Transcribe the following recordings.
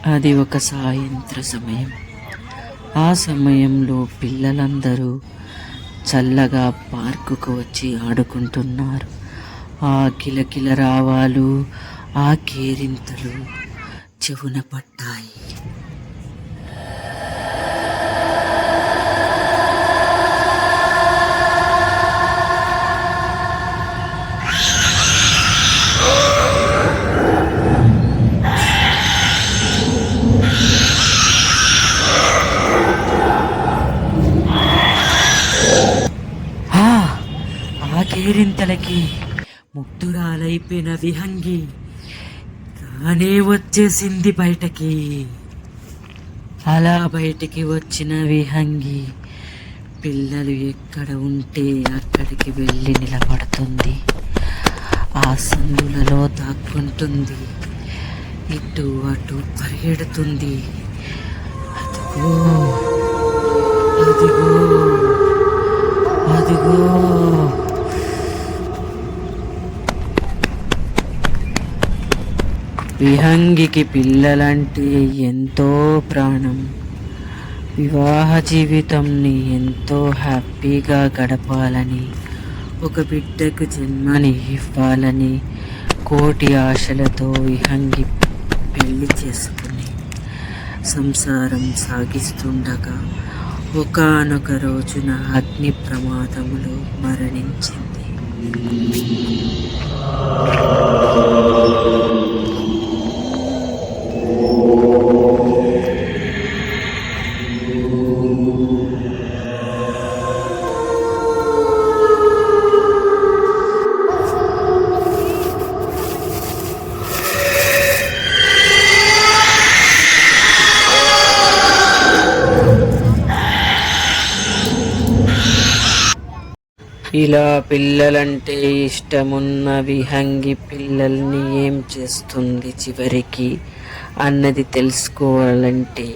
అది ఒక సాయంత్ర సమయం. ఆ సమయంలో పిల్లలందరూ చల్లగా పార్కుకు వచ్చి ఆడుకుంటున్నారు. ఆ కిలకిల రావాలు, ఆ కేరింతలు చెవున పట్టాయి. ఆ ఆ కేరింతలకి ముగ్ధురాలైపోయిన విహంగి తానే వచ్చేసింది బయటకి. అలా బయటికి వచ్చిన విహంగి పిల్లలు ఎక్కడ ఉంటే అక్కడికి వెళ్ళి నిలబడుతుంది. ఆ సందులలో దాక్కుంటుంది. ఇటు అటు పరిగెడుతుంది. అదిగో అదిగో అదిగో విహంగికి పిల్లలంటే ఎంతో ప్రాణం. వివాహ జీవితంని ఎంతో హ్యాపీగా గడపాలని, ఒక బిడ్డకు జన్మని ఇవ్వాలని కోటి ఆశలతో విహంగి పెళ్లి చేసుకుని సంసారం సాగిస్తుండగా ఒకానొక రోజున అగ్ని ప్రమాదములో మరణించింది. ఇలా పిల్లలంటే ఇష్టమున్న విహంగి పిల్లల్ని ఏం చేస్తుంది చివరికి అన్నది తెలుసుకోవాలంటే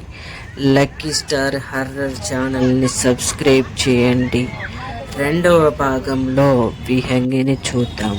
లక్కీ స్టార్ హర్రర్ ఛానల్ని సబ్స్క్రైబ్ చేయండి. రెండవ భాగంలో విహంగిని చూద్దాం.